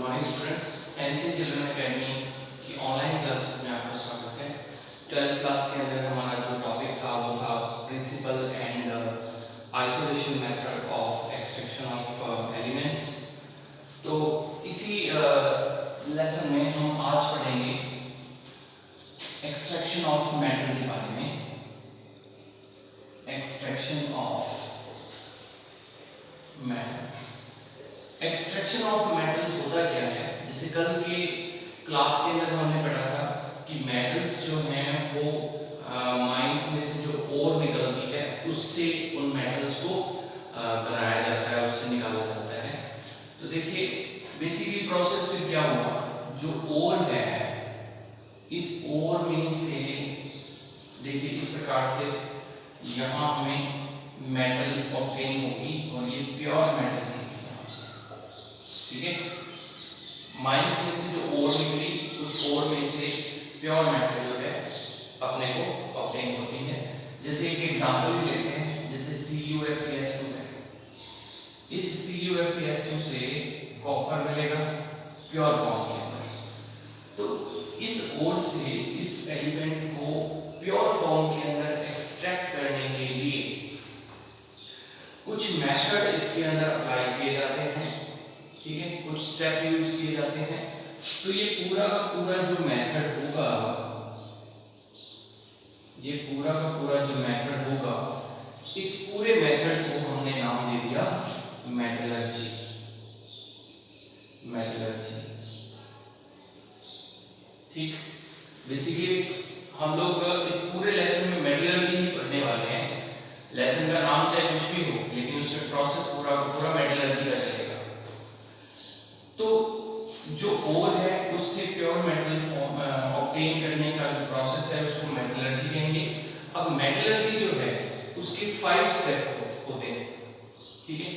Morning students, NC children academy की online classes में आपका स्वागत है। 12th क्लास के अंदर हमारा जो टॉपिक था वो था principle and isolation method of extraction of elements. तो इसी लेसन में हम आज पढ़ेंगे एक्सट्रैक्शन ऑफ मेटल के बारे में। Extraction of metal, extraction of metals होता क्या है? जैसे कल के क्लास के अंदर हमने पढ़ा था कि मेटल्स जो हैं वो माइंस में से जो ओर निकलती है उससे उन मेटल्स को बनाया जाता है, उससे निकाला जाता है। तो देखिए बेसिकली प्रोसेस फिर क्या हुआ, जो ओर है इस ओर में से देखिए इस प्रकार से यहाँ हमें मेटल ऑब्टेन होगी और ये प्योर मेटल निकली, ठीक है। माइंस में से जो ओर निकली उस ओर में से प्योर मेटल जो है अपने को ऑब्टेन होती है। जैसे एक एग्जांपल भी लेते हैं, जैसे CuFeS2 है। इस CuFeS2 से कॉपर मिलेगा प्योर फॉर्म के अंदर। तो इस ओर से इस एलिमेंट को प्योर फॉर्म के अंदर एक्सट्रैक्ट करने के लिए कुछ मेथड इसके अंदर अप्लाई किए जाते हैं, ठीक है, कुछ स्टेप यूज किए जाते हैं। तो ये पूरा का पूरा जो मेथड होगा, ये पूरा का पूरा जो मेथड होगा, इस पूरे मेथड को हमने नाम दे दिया मेटलर्जी। मेटलर्जी, ठीक। बेसिकली हम लोग इस पूरे लेसन में मेटलर्जी ही पढ़ने वाले हैं। लेसन का नाम चाहे कुछ भी हो, लेकिन उसमें प्रोसेस पूरा का पूरा मेटलर्जी का चलेगा। तो जो ओर है उससे प्योर मेटल फॉर्म ऑब्टेन करने का जो प्रोसेस है उसको मेटलर्जी कहेंगे। अब मेटलर्जी जो है उसके 5 स्टेप होते हैं, ठीक है,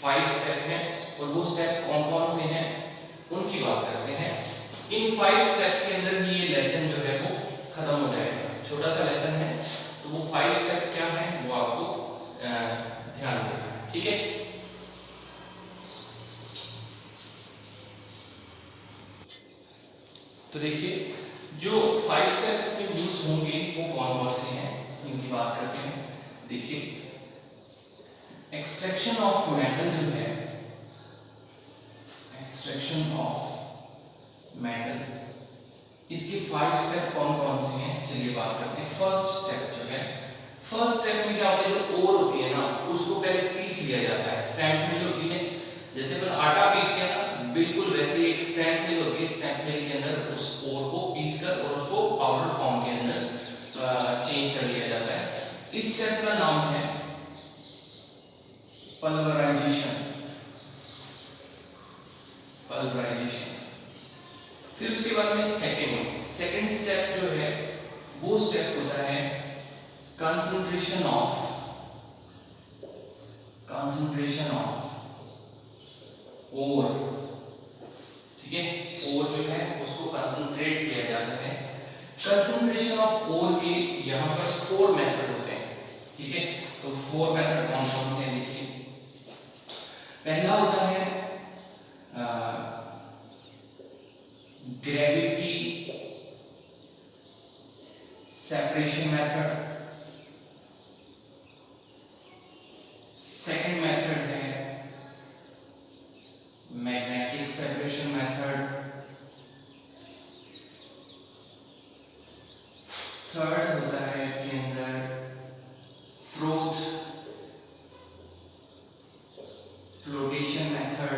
5 स्टेप हैं और वो स्टेप कौन कौन से हैं उनकी बात करते हैं। इन 5 स्टेप के अंदर ही ये लेसन जो है वो खत्म हो जाएगा। छोटा सा लेसन है तो वो 5 स्टेप क्या है वो आपको ध्यान देना, ठीक है। तो देखिए जो 5 स्टेप्स में यूज होंगे वो कौन कौन से हैं इनकी बात करते हैं। देखिए एक्सट्रैक्शन ऑफ मेटल जो है, एक्सट्रैक्शन ऑफ मेटल, इसके 5 स्टेप कौन कौन से हैं चलिए बात करते हैं। फर्स्ट स्टेप जो है, फर्स्ट स्टेप में क्या होता है, जो ओर होती है ना उसको पहले पीस लिया जाता है। स्टैम्प मिल होती है, जैसे अपन आटा पीसते हैं ना, बिल्कुल वैसे एक स्टैम्प मिल होती है। स्टैम्प मिल के अंदर उस ओर को पीस कर और उसको पाउडर फॉर्म के अंदर चेंज कर लिया जाता है। इस स्टेप का नाम है पल्वराइजेशन। पल्वराइजेशन। फिर उसके बाद में सेकंड स्टेप जो है वो स्टेप होता है कंसंट्रेशन ऑफ ओर, ठीक है। ओर जो है उसको कंसंट्रेट किया जाता है। कंसंट्रेशन ऑफ ओर के यहाँ पर 4 मेथड होते हैं, ठीक है। तो 4 मेथड कौन कौन से हैं देखिए। पहला होता है gravity separation method. Second method है मैग्नेटिक सेपरेशन मेथड। थर्ड होता है इसके अंदर फ्लोटेशन मेथड।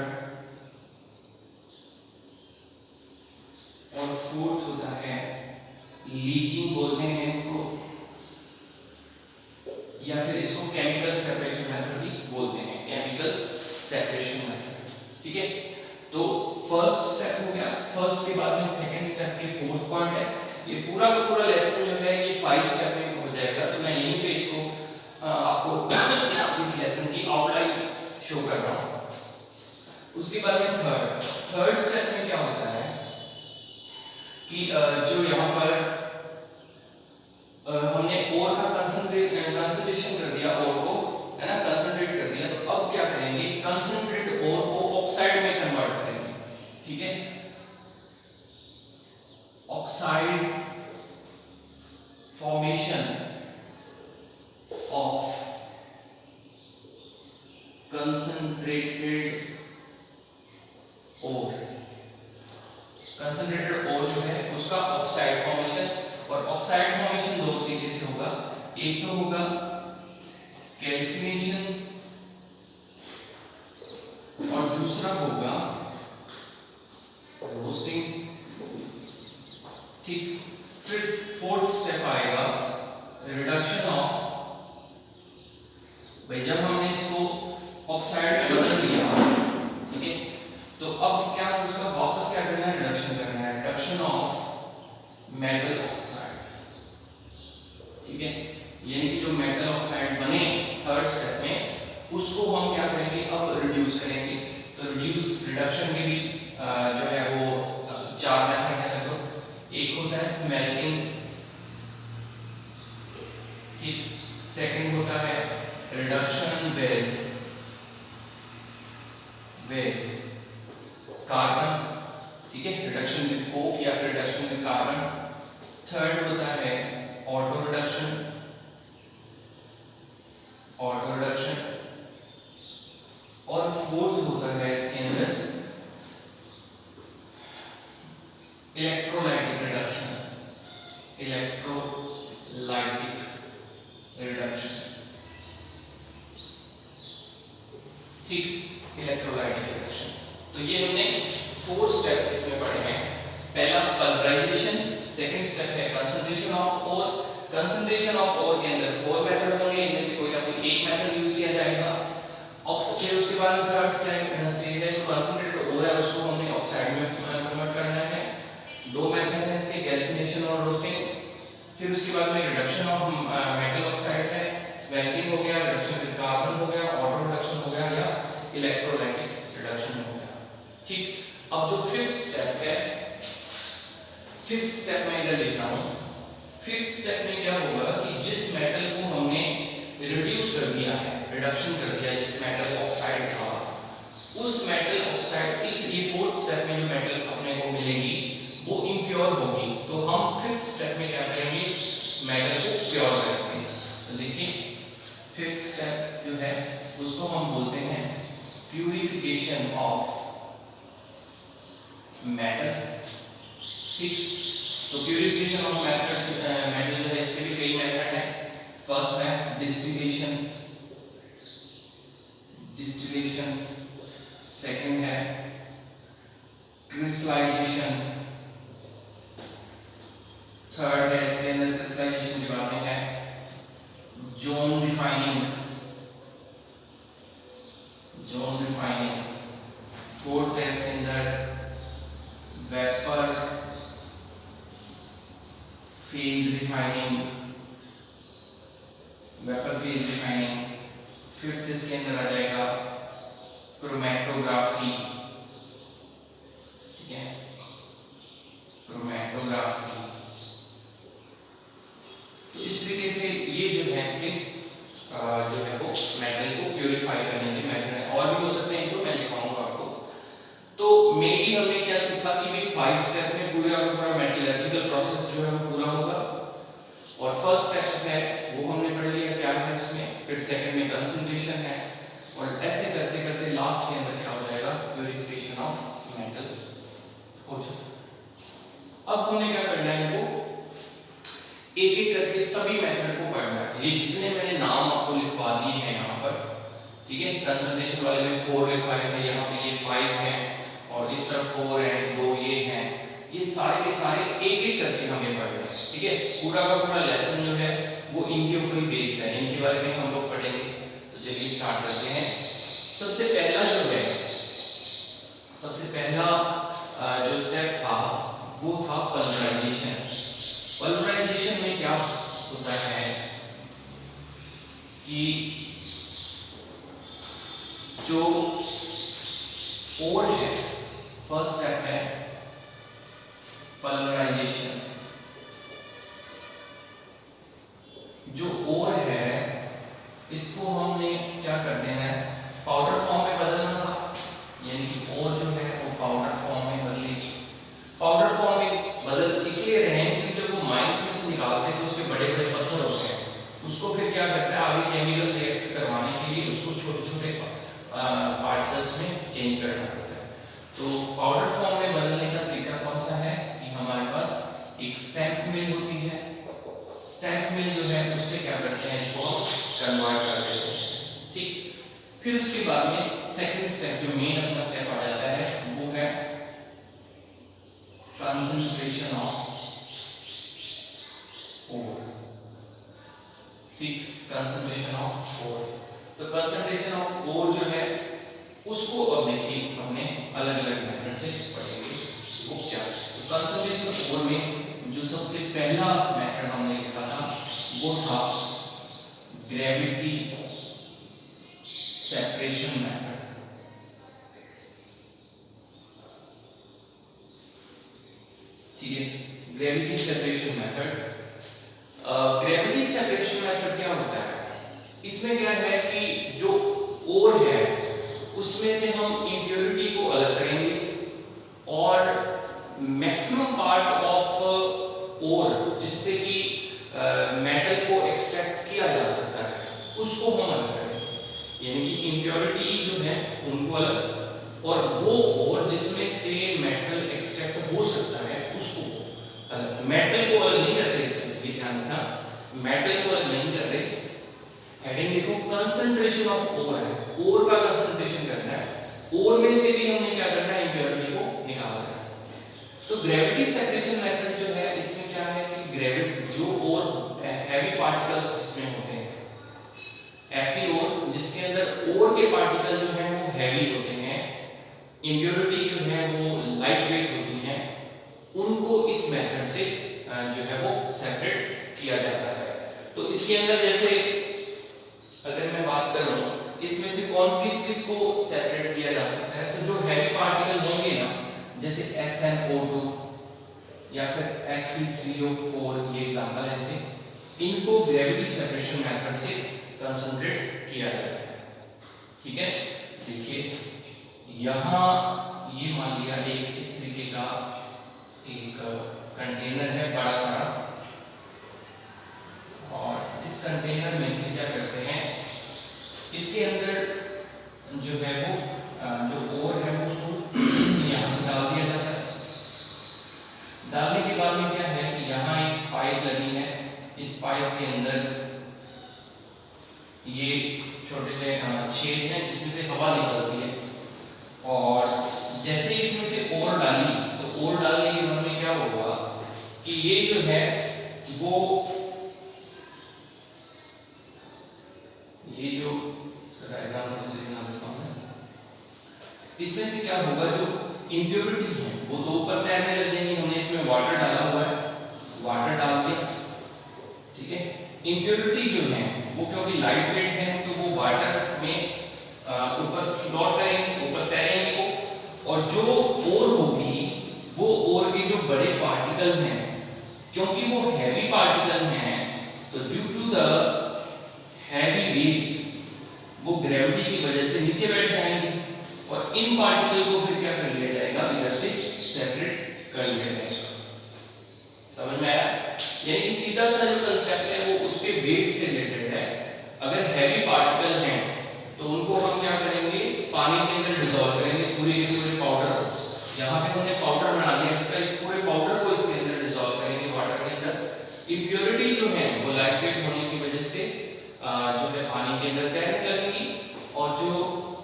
और फोर्थ होता है लीचिंग बोलते हैं इसको, या फिर इसको केमिकल सेपरेशन मेथड भी बोलते हैं, केमिकल सेपरेशन मेथड, ठीक है। तो फर्स्ट स्टेप हो गया, फर्स्ट के बाद में सेकंड स्टेप के फोर्थ पॉइंट है। ये पूरा का पूरा लेसन जो है ये 5 स्टेप में हो जाएगा। तो मैं यहीं पे इसको आपको इस लेसन की आउटलाइन शो कर रहा हूँ। उसके बाद में थर्ड स्टेप में क्या होता है कि जो यहाँ पर हमने ओर का कंसंट्रेशन कर दिया, ओर को है ना कंसंट्रेट कर दिया। तो अब क्या करेंगे, कंसंट्रेट ओर को ऑक्साइड में कन्वर्ट करेंगे, ठीक है। Oxide formation of concentrated ore, concentrated ore जो है उसका ऑक्साइड फॉर्मेशन, और ऑक्साइड फॉर्मेशन दो तरीके से होगा, एक तो होगा कैल्सिनेशन और दूसरा होगा रोस्टिंग, ठीक। फिर फोर्थ स्टेप आएगा रिडक्शन ऑफ, भाई जब हमने इसको ऑक्साइड में बदल दिया, ठीक है, तो अब क्या उसका वापस क्या करना है, रिडक्शन करना है, रिडक्शन ऑफ मेटल ऑक्साइड, ठीक है। यानी कि जो मेटल ऑक्साइड बने थर्ड स्टेप में, उसको हम क्या करेंगे, अब रिड्यूस करेंगे। तो रिडक्शन के भी जो है वो चार मेथड है लगभग। एक होता है स्मेल्टिंग, ठीक। सेकंड होता है रिडक्शन विद कार्बन, ठीक है, रिडक्शन विद कोक या फिर रिडक्शन विद कार्बन। थर्ड होता है ऑटो रिडक्शन, और फोर्थ होता है इसके अंदर इलेक्ट्रोलाइटिक रिडक्शन, ठीक, इलेक्ट्रोलाइटिक रिडक्शन। तो ये हमने 4 स्टेप इसमें पढ़े हैं। पहला पल्वराइजेशन, सेकंड स्टेप है concentration of ore. Concentration of ore के अंदर 4 मेथड होंगे, इनमें से कोई ना कोई एक मेथड यूज किया जाएगा। फिर उसके बाद थर्ड स्टेज है जो कंसंट्रेटेड ओर है उसको हमने ऑक्साइड में कन्वर्ट करना है। 2 मेथड है इसके, कैल्सिनेशन और रोस्टिंग। फिर उसके बाद में रिडक्शन ऑफ मेटल ऑक्साइड है, स्मेल्टिंग हो गया, रिडक्शन विद कार्बन हो गया, ऑटो रिडक्शन हो गया या इलेक्ट्रोलाइटिक रिडक्शन हो गया, ठीक। अब जो फिफ्थ स्टेप है, फिफ्थ स्टेप में इधर लिख रहा हूं। फिफ्थ स्टेप में क्या होगा कि जिस मेटल को हमने रिड्यूस कर दिया है, रिडक्शन कर दिया जिस मेटल ऑक्साइड था, उस मेटल ऑक्साइड इस फोर्थ स्टेप में जो मेटल अपने को मिलेगी वो इम्प्योर होगी। तो हम फिफ्थ स्टेप में क्या करेंगे, मेटल को प्योर करेंगे। तो देखिए फिफ्थ स्टेप जो है उसको हम बोलते हैं प्यूरिफिकेशन ऑफ मेटल, ठीक। तो प्यूरिफिकेशन ऑफ मेटल जो है इसके भी कई मेथड हैं। फर्स्ट है डिस्टिलेशन, सेकंड है क्रिस्टलाइजेशन, थर्ड है इसके अंदर क्रिस्टलाइजेशन के बाद में है जोन रिफाइनिंग, फोर्थ है इसके अंदर वेपर फेज रिफाइनिंग, फिफ्थ इसके अंदर आ जाएगा क्रोमैटोग्राफी, ठीक है, क्रोमैटोग्राफी। तो इस तरीके से ये जो है इसके जो है वो मेटल को प्यूरिफाई करने के मेथड है। और भी हो सकते हैं, तो मैं लिखाऊंगा आपको। तो मेनली हमने क्या सीखा कि भाई 5 स्टेप में पूरा मेटलर्जिकल प्रोसेस जो है वो पूरा होगा। और फर्स्ट स्टेप है वो हमने पढ़ लिया क्या है उसमें, फिर सेकंड में कंसंट्रेशन है, और ऐसे करते करते लास्ट के अंदर क्या हो जाएगा, प्यूरिफिकेशन ऑफ मेटल हो जाएगा। अब हमने क्या करना है, इनको एक एक करके सभी मेथड को पढ़ना है। ये जितने मैंने नाम आपको लिखवा दिए हैं यहाँ पर, ठीक है, कंसंट्रेशन वाले में 4 लिखवाए थे, यहाँ पे ये 5 है, और इस तरफ 4 है, 2 ये हैं। ये सारे के सारे एक एक करके हमें पढ़ना है, ठीक है। पूरा का पूरा लेसन जो है वो इनके ऊपर ही बेस्ड है, इनके बारे में हम लोग पढ़ेंगे। तो चलिए स्टार्ट करते हैं। सबसे पहला जो है, सबसे पहला जो स्टेप था वो था पल्वराइजेशन। पल्वराइजेशन में क्या होता है कि जो ओर है, फर्स्ट स्टेप है पल्वराइजेशन। जो ओर है इसको हमने क्या करते हैं, पाउडर फॉर्म में बदलना था, यानी कि ओर जो है वो पाउडर फॉर्म में क्या करता है, आगे केमिकल रिएक्ट करवाने के लिए उसको छोटे छोटे पार्टिकल्स में चेंज करना पड़ता है। तो पाउडर फॉर्म में बदलने का तरीका कौन सा है कि हमारे पास एक स्टैम्प मिल होती है। स्टैम्प मिल जो है उससे क्या करते हैं, इसको कन्वर्ट कर देते हैं। ठीक, फिर उसके बाद में सेकंड स्टेप जो मेन अपना स्टेप आ जाता है वो है कंसंट्रेशन ऑफ ओर। ठीक, कंसंट्रेशन ऑफ ओर। तो कंसंट्रेशन ऑफ ओर जो है उसको अब देखिए हमने अलग अलग मेथड से पढ़ेंगे वो क्या। तो कंसंट्रेशन ऑफ ओर में जो सबसे पहला मेथड हमने लिखा था वो था ग्रेविटी सेपरेशन मेथड। ठीक है, gravity separation method. Gravity separation method क्या होता है, इसमें क्या है कि जो ओर है उसमें से हम इम्प्योरिटी को अलग करेंगे और मैक्सिमम पार्ट ऑफ ओर जिससे कि मेटल को एक्सट्रैक्ट किया जा सकता है उसको हम अलग करेंगे। यानी कि इम्प्योरिटी जो है उनको अलग, और वो ओर जिसमें से मेटल एक्सट्रैक्ट हो सकता है उसको अलग। मेटल को अलग नहीं कर रहे, इसमें ध्यान रखना, मेटल को अलग नहीं कर रहे। हेडिंग देखो, कंसंट्रेशन ऑफ ओर है, ओर का कंसंट्रेशन करना है, ओर में से भी हमने क्या करना है, इम्प्योरिटी को निकालना है। तो ग्रेविटी सेपरेशन मेथड जो है इसमें क्या है कि ग्रेविटी जो ओर हैवी पार्टिकल्स जिसमें होते हैं, ऐसी ओर जिसके अंदर ओर के पार्टिकल जो है वो हैवी होते हैं, इम्प्योरिटी जो है वो लाइट वेट होती है, उनको इस मेथड से जो है वो सेपरेट किया जाता है। तो इसके अंदर जैसे अगर मैं बात कर रहा हूँ इसमें से कौन किस किस को सेपरेट किया जा सकता है, तो जो हैवी पार्टिकल होंगे ना, जैसे SnO2 या फिर Fe3O4, ये एग्जांपल है इसके, इनको ग्रेविटी सेपरेशन मेथड से कंसंट्रेट किया जाता है। ठीक है, देखिए यहाँ ये मान लिया एक इस तरीके का एक कंटेनर है बड़ा सारा, और इस कंटेनर में से क्या करते हैं, इसके अंदर जो है वो जो ओर है उसको यहाँ से डाल दिया जाता है। डालने के बाद में क्या है कि यहाँ एक पाइप लगी है, इस पाइप के अंदर ये छोटे छेद हैं जिसमें से हवा निकलती है, और जैसे इसमें से ओर डाली तो ओर डालने के बाद में क्या होगा कि ये जो है वो ये जो इसका डायग्राम से बना देता हूं मैं, इसमें से क्या होगा, जो इम्प्योरिटी है वो तो ऊपर तैरने लग जाएंगी। हमने इसमें वाटर डाला हुआ है, वाटर डाल दिया, ठीक है। इम्प्योरिटी जो है वो क्योंकि लाइट वेट है तो वो वाटर में ऊपर फ्लोट करेंगे, ऊपर तैरेंगे वो, और जो ओर होगी वो ओर के जो बड़े पार्टिकल हैं, क्योंकि वो हैवी पार्टिकल हैं, तो due to the heavy weight वो ग्रेविटी की वजह से नीचे बैठ जाएंगे, और इन पार्टिकल को फिर क्या कर लिया जाएगा, इधर से सेपरेट कर लिया जाएगा। समझ में आया? यानी कि सीधा सा जो कंसेप्ट है वो उसके वेट से रिलेटेड है। अगर हैवी पार्टिकल हैं तो उनको हम क्या करेंगे, पानी के अंदर डिसॉल्व करेंगे, पूरे के पूरे पाउडर। यहाँ पे हमने पाउडर बना लिया इसका, इस पूरे पाउडर को इसके अंदर डिसॉल्व करेंगे वाटर के अंदर। इम्प्योरिटी जो है वो लाइट वेट होने की वजह से जो है पानी के अंदर तैरने लगेगी, और जो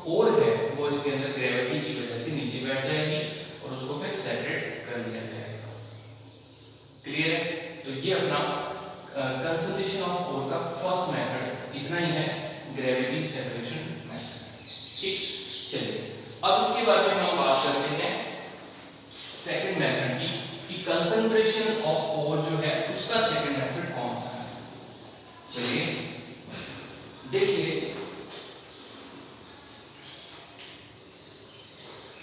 ओर है वो इसके अंदर ग्रेविटी की वजह से नीचे बैठ जाएगी, और उसको फिर सेपरेट कर लिया जाएगा। क्लियर है? तो ये अपना कंसंट्रेशन ऑफ ओर का फर्स्ट मेथड इतना ही है, ग्रेविटी सेपरेशन मेथड। ठीक, चलिए अब इसके बारे में हम बात करते हैं सेकंड मेथड की, कि कंसंट्रेशन ऑफ ओर जो है उसका सेकंड मेथड कौन सा है। चलिए देखिए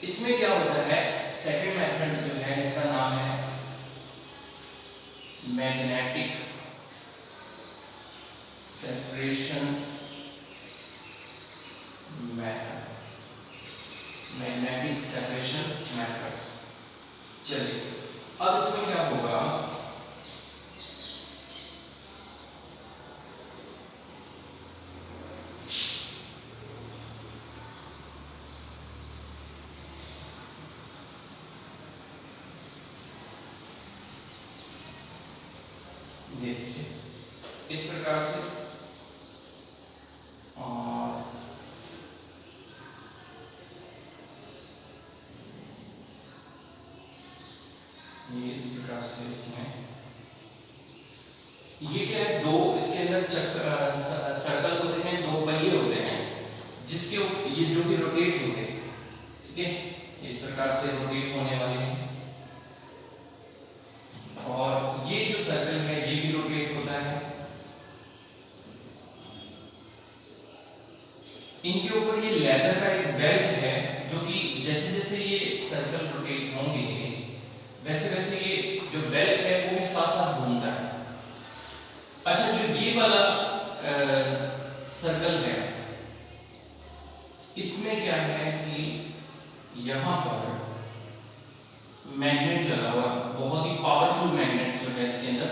इसमें क्या होता है, सेकंड मेथड जो है इसका नाम है magnetic separation method. Magnetic separation method. चलिए अब इसमें क्या होगा, इस प्रकार से, और ये इस प्रकार से इसमें ये क्या है, दो इसके अंदर सर्कल होते हैं, दो पहिए होते हैं जिसके ये जो भी रोटेट होते हैं, ठीक है, इस प्रकार से रोटेट होने वाले हैं। और ये जो सर्कल है ये भी रोटेट होता है। इनके ऊपर ये लेदर का एक बेल्ट है जो कि जैसे जैसे ये सर्कल रोटेट होंगे वैसे वैसे ये जो बेल्ट है वो भी साथ साथ घूमता है। अच्छा, जो ये वाला सर्कल है इसमें क्या है कि यहां पर मैग्नेट लगा हुआ, बहुत ही पावरफुल मैग्नेट जो है इसके अंदर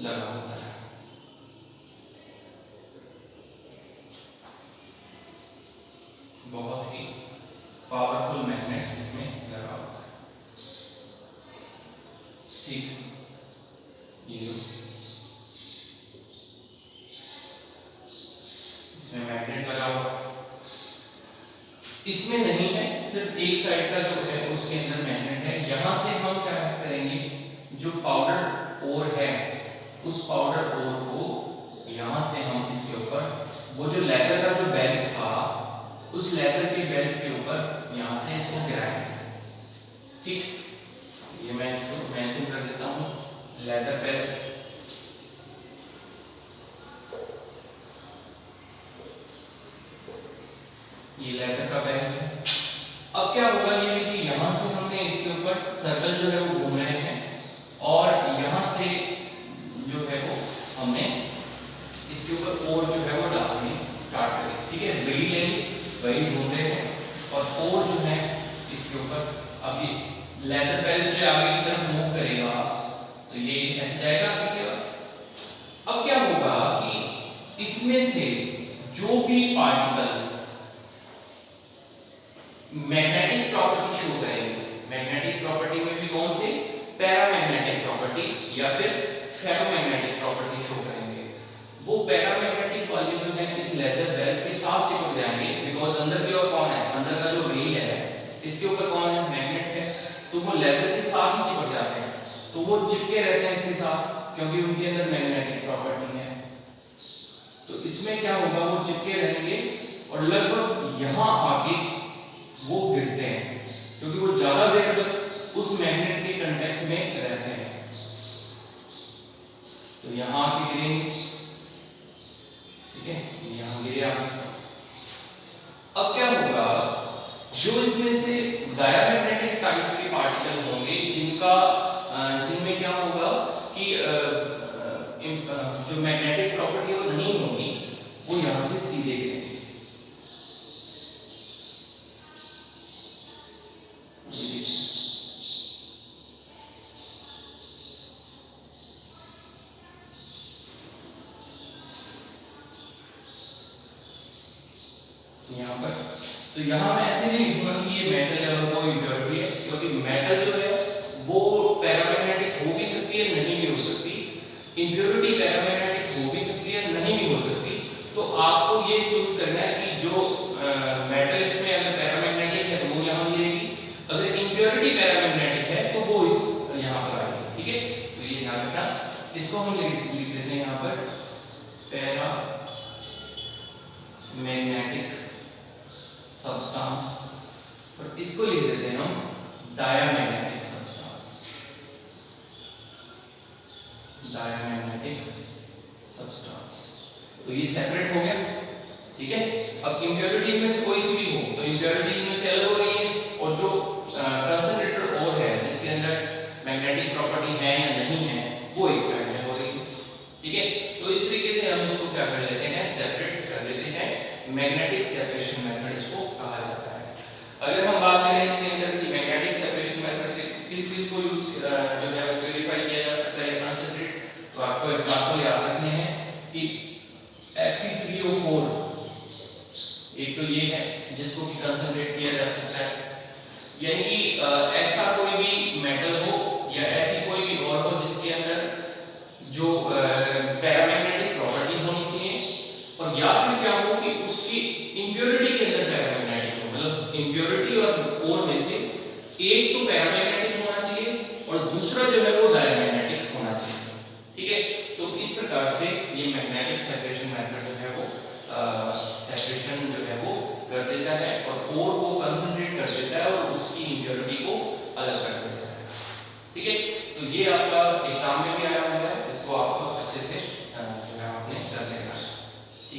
लगा होता है। बहुत ही पावरफुल मैग्नेट इसमें लगा होता है, ठीक। ये जो इसमें मैग्नेट लगा हुआ, इसमें नहीं है, सिर्फ एक साइड का जो है उसके अंदर मैग्नेट है। यहां से हम क्या करेंगे, जो पाउडर ओर है उस पाउडर ओर को यहां से हम इसके ऊपर वो जो लेदर का जो बेल्ट था उस लेदर के बेल्ट के ऊपर यहां से इसको गिराएंगे, ठीक। ये मैं इसको मेंशन कर देता हूं, लेदर बेल्ट। ये लेदर का बेल्ट है। अब क्या होगा ये कि यहां से हमने इसके ऊपर सर्कल जो है वो घूम रहे हैं और यहां से जो है वो हमने इसके ऊपर और जो है वो डालने स्टार्ट करें, ठीक है। वही लेंगे, वही घूम रहे हैं और और जो है इसके ऊपर, अब ये लेदर बेल्ट जो आगे की तरफ मूव करेगा तो ये ऐसे जाएगा आगे की ओर। अब क्या होगा कि इसमें से जो भी पार्टिकल मैग्नेटिक प्रॉपर्टी शो करेंगे, मैग्नेटिक प्रॉपर्टी में भी कौन से, पैरामैग्नेटिक प्रॉपर्टी या फिर फेरोमैग्नेटिक प्रॉपर्टी शो करेंगे, वो पैरामैग्नेटिक वाले जो है इस लेदर बेल्ट के साथ चिपक जाएंगे। बिकॉज अंदर की ओर कौन है, अंदर का जो व्हील है इसके ऊपर कौन है, मैग्नेट है, तो वो लेदर के साथ ही चिपक जाते हैं, तो वो चिपके रहते हैं इसके साथ क्योंकि उनके अंदर मैग्नेटिक प्रॉपर्टी है। तो इसमें क्या होगा, वो चिपके रहेंगे और लगभग यहां आके वो गिरते हैं क्योंकि वो ज्यादा देर तक उस मैग्नेट के कांटेक्ट में रहते हैं, तो यहां आके गिरेंगे, ठीक है, यहां गिरे आप। अब क्या होगा, जो इसमें से डायमैग्नेटिक टाइप के पार्टिकल होंगे जिनमें क्या होगा कि जो मैग्नेटिक प्रॉपर्टी वो नहीं होगी, वो यहां से सीधे गिरेंगे। यहाँ पर तो यहाँ मैं ऐसे नहीं लिखूंगा कि ये मेटल है और वो इम्प्योरिटी है, क्योंकि मेटल जो है वो पैरामैग्नेटिक हो भी सकती है, नहीं भी हो सकती, इम्प्योरिटी पैरामैग्नेटिक हो भी सकती है, नहीं भी हो सकती। तो आपको ये चूज करना है कि जो मेटल इसमें अगर पैरामैग्नेटिक है तो वो यहाँ गिरेगी, अगर इम्प्योरिटी पैरामैग्नेटिक है तो वो इस यहाँ पर आएगी, ठीक है। तो ये ध्यान रखना, इसको हम लिख देते हैं यहाँ पर पैरा मैग्नेटिक सब्सटेंस और इसको लिख देते हैं हम डायमैग्नेटिक सब्सटेंस, डायमैग्नेटिक सब्सटेंस। तो ये सेपरेट हो गया, ठीक है। अब इम्प्योरिटी में से कोई सी भी हो तो इम्प्योरिटी में से अलग हो रही है और जो कंसंट्रेटेड ओर है जिसके अंदर मैग्नेटिक प्रॉपर्टी है या नहीं है वो एक साइड में हो रही है, ठीक है। तो इस तरीके से हम इसको क्या कर लेते हैं, सेपरेट कर देते हैं, मैग्नेटिक सेपरेशन मेथड इसको कहा जाता है। अगर हम बात करें इसके अंदर कि मैग्नेटिक सेपरेशन मेथड से किस किस को यूज जो है वेरीफाई किया जा सकता है कंसंट्रेट, तो आपको एग्जांपल याद रखने हैं कि Fe3O4 एक तो ये है जिसको कि कंसंट्रेट किया जा सकता है, यानी कि ऐसा कोई भी मेटल हो या ऐसी कोई भी और हो जिसके अंदर जो पैरामैग्नेटिक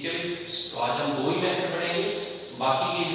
ठीक है भाई, तो आज हम दो ही मेथड पढ़ेंगे, बाकी के